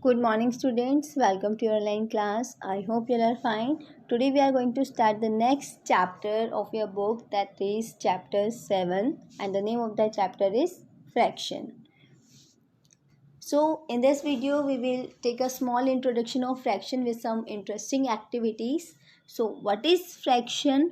Good morning, students. Welcome to your online class. I hope you are fine. Today we are going to start the next chapter of your book, that is chapter 7, and the name of the chapter is fraction. So in this video we will take a small introduction of fraction with some interesting activities. So what is fraction?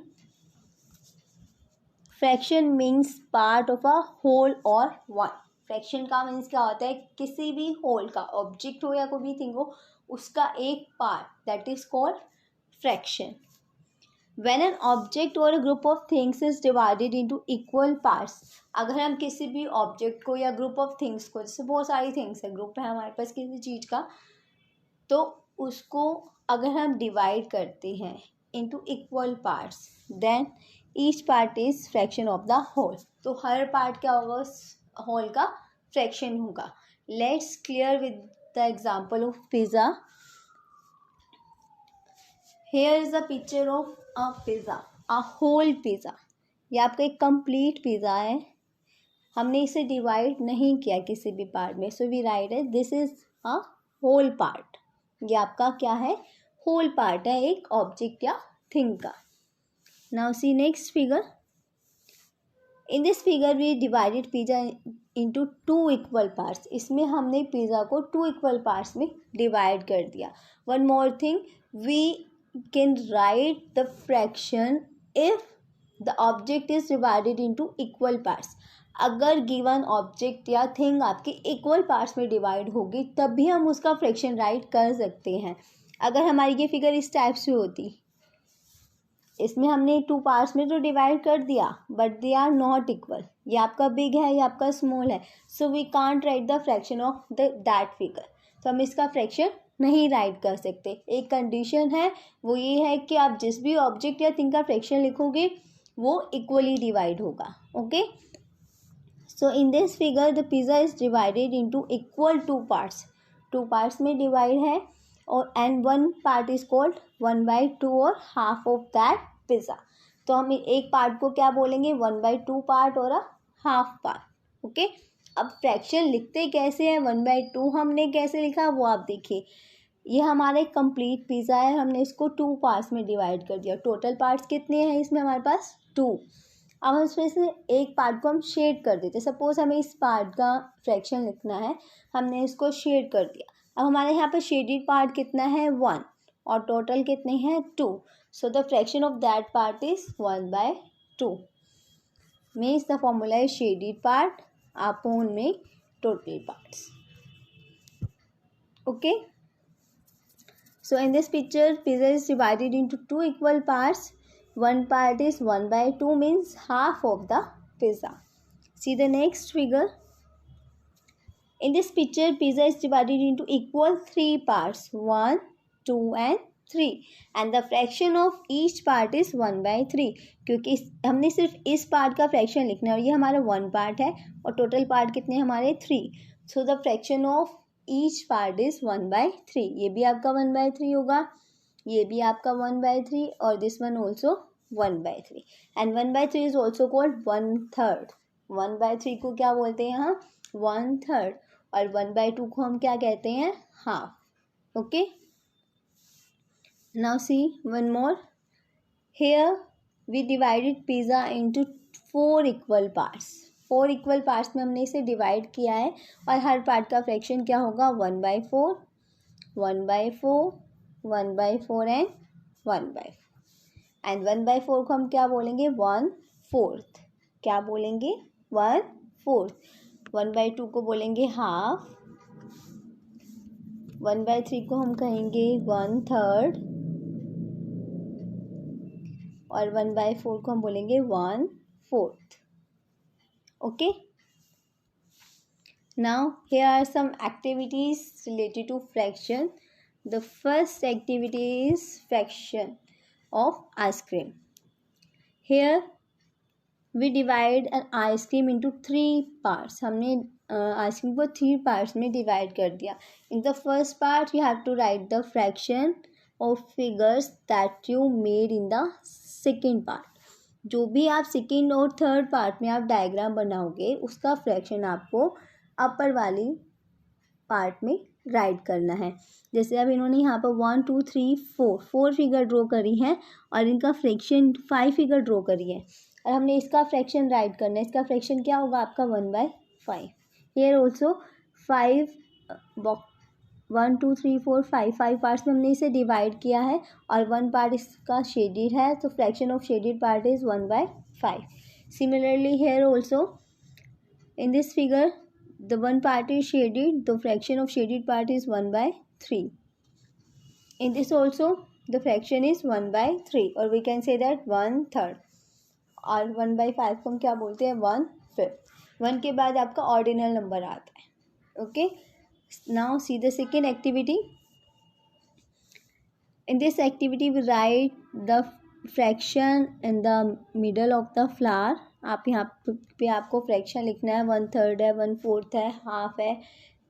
Fraction means part of a whole और one. Fraction का means क्या होता है? किसी भी whole का, object हो या कोई भी थिंग हो, उसका एक part, that is called fraction. When an object or a group of things is divided into equal parts. अगर हम किसी भी ऑब्जेक्ट को या ग्रुप ऑफ थिंग्स को, जैसे बहुत सारी थिंग्स है, ग्रुप है हमारे पास किसी चीज़ का, तो उसको अगर हम डिवाइड करते हैं into equal parts, then each part is fraction of the whole. तो हर पार्ट क्या होगा उस होल का? फ्रैक्शन होगा. Let's clear with the example of pizza. Here is a picture of a pizza, a whole pizza. ये आपका एक कंप्लीट पिज़्ज़ा है. हमने इसे डिवाइड नहीं किया किसी भी पार्ट में, सो वी राइट है this is a whole part. ये आपका क्या है? होल पार्ट है एक ऑब्जेक्ट या थिंग का. Now see next figure. In this figure we divided pizza into two equal parts. इसमें हमने पिज़्ज़ा को टू इक्वल पार्ट्स में डिवाइड कर दिया. One more thing, we can write the fraction if the object is divided into equal parts. अगर given object या thing आपके equal parts में डिवाइड होगी तब भी हम उसका फ्रैक्शन राइट कर सकते हैं. अगर हमारी ये फिगर इस टाइप से होती, इसमें हमने टू पार्ट्स में तो डिवाइड कर दिया but they are not equal. ये आपका बिग है, ये आपका स्मॉल है, so we can't write the fraction of that figure. तो हम इसका फ्रैक्शन नहीं राइट कर सकते. एक कंडीशन है, वो ये है कि आप जिस भी ऑब्जेक्ट या थिंग का फ्रैक्शन लिखोगे वो इक्वली डिवाइड होगा. Okay, so in this figure the pizza is divided into equal two parts. Two parts में डिवाइड है और and one part is called 1/2 और हाफ ऑफ दैट पिज़्ज़ा. तो हम एक पार्ट को क्या बोलेंगे? 1/2 पार्ट और अ हाफ पार्ट. ओके, अब फ्रैक्शन लिखते कैसे हैं? 1/2 हमने कैसे लिखा वो आप देखिए. ये हमारा एक कंप्लीट पिज़्ज़ा है, हमने इसको टू पार्ट्स में डिवाइड कर दिया. टोटल पार्ट्स कितने हैं इसमें हमारे पास? 2. अब हम इसमें से एक पार्ट को हम शेड कर देते. सपोज हमें इस पार्ट का फ्रैक्शन लिखना है, हमने इसको शेड कर दिया. अब हमारे यहाँ पे शेडेड पार्ट कितना है? 1 और टोटल कितने हैं? 2. So the fraction of that part is 1/2. Means the formula is shaded part upon में total parts. Okay, so in this picture pizza is divided into two equal parts. One part is 1/2 means half of the pizza. See the next figure. In this picture, pizza is divided into equal 3 parts, 1, 2 and 3. And the fraction of each part is 1/3. क्योंकि हमने सिर्फ इस part का fraction लिखना है और ये हमारा 1 पार्ट है और टोटल पार्ट कितने हमारे? 3. सो the fraction of each part is 1/3. ये भी आपका 1/3 होगा, ये भी आपका 1/3 और this one also 1/3. And 1/3 is also called 1/3. 1/3 को क्या बोलते हैं हम? 1/3. और 1/2 को हम क्या कहते हैं? Half. Okay, now see one more. Here we divided pizza into 4 equal parts. 4 equal parts में हमने इसे डिवाइड किया है और हर पार्ट का फ्रैक्शन क्या होगा? 1/4, 1/4, 1/4 एंड 1/4. एंड 1/4 को हम क्या बोलेंगे? 1/4. क्या बोलेंगे? 1/4. 1/2 को बोलेंगे हाफ. 1/3 को हम कहेंगे 1/3 और 1/4 को हम बोलेंगे 1/4. Okay, now here are some activities related to fraction. The first activity is fraction of ice cream. Here we divide an ice cream into 3 parts. हमने आइसक्रीम को 3 पार्ट्स में डिवाइड कर दिया. In the first part you have to write the fraction of figures that you made in the second part. जो भी आप second और third part में आप डायग्राम बनाओगे उसका फ्रैक्शन आपको अपर वाली पार्ट में राइट करना है। जैसे अब इन्होंने यहाँ पर 1 2 3 4 फिगर ड्रॉ करी हैं और इनका फ्रैक्शन 5 फिगर ड्रॉ करी है और हमने इसका फ्रैक्शन राइट करना है। इसका फ्रैक्शन क्या होगा आपका 1/5। हियर ऑल्सो 5 1 2 3 4 5 पार्ट्स में हमने इसे डिवाइड किया है और 1 पार्ट इसका शेडेड है, तो fraction of shaded part is 1/5। Similarly here also in this figure the one part is shaded, the fraction of shaded part is 1/3. In this also the fraction is 1/3 or we can say that 1/3 और 1/5 को हम क्या बोलते हैं 1/5। 1 के बाद आपका ordinal number आता है। Okay, now see the second activity. In this activity we write the fraction in the middle of the flower। आप यहाँ पे आपको फ्रैक्शन लिखना है, 1/3 है, 1/4 है, हाफ है,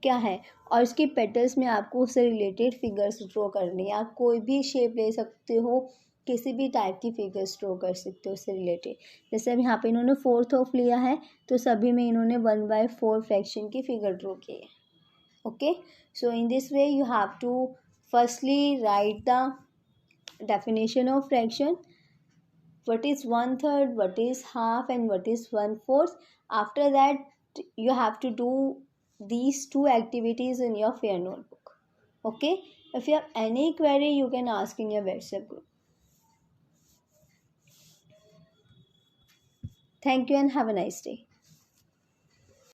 क्या है, और इसकी पेटल्स में आपको उससे रिलेटेड फिगर्स ड्रॉ करनी है। आप कोई भी शेप ले सकते हो, किसी भी टाइप की फिगर्स ड्रॉ कर सकते हो उससे रिलेटेड। जैसे अब यहाँ पे इन्होंने 4th ऑफ लिया है तो सभी में इन्होंने 1/4 फ्रैक्शन की फिगर ड्रॉ की है। Okay, so in this way you have to firstly write the definition of fraction, what is 1/3, what is half, and what is 1/4. After that you have to do these two activities in your fair notebook. Okay, if you have any query you can ask in your WhatsApp group. Thank you and have a nice day.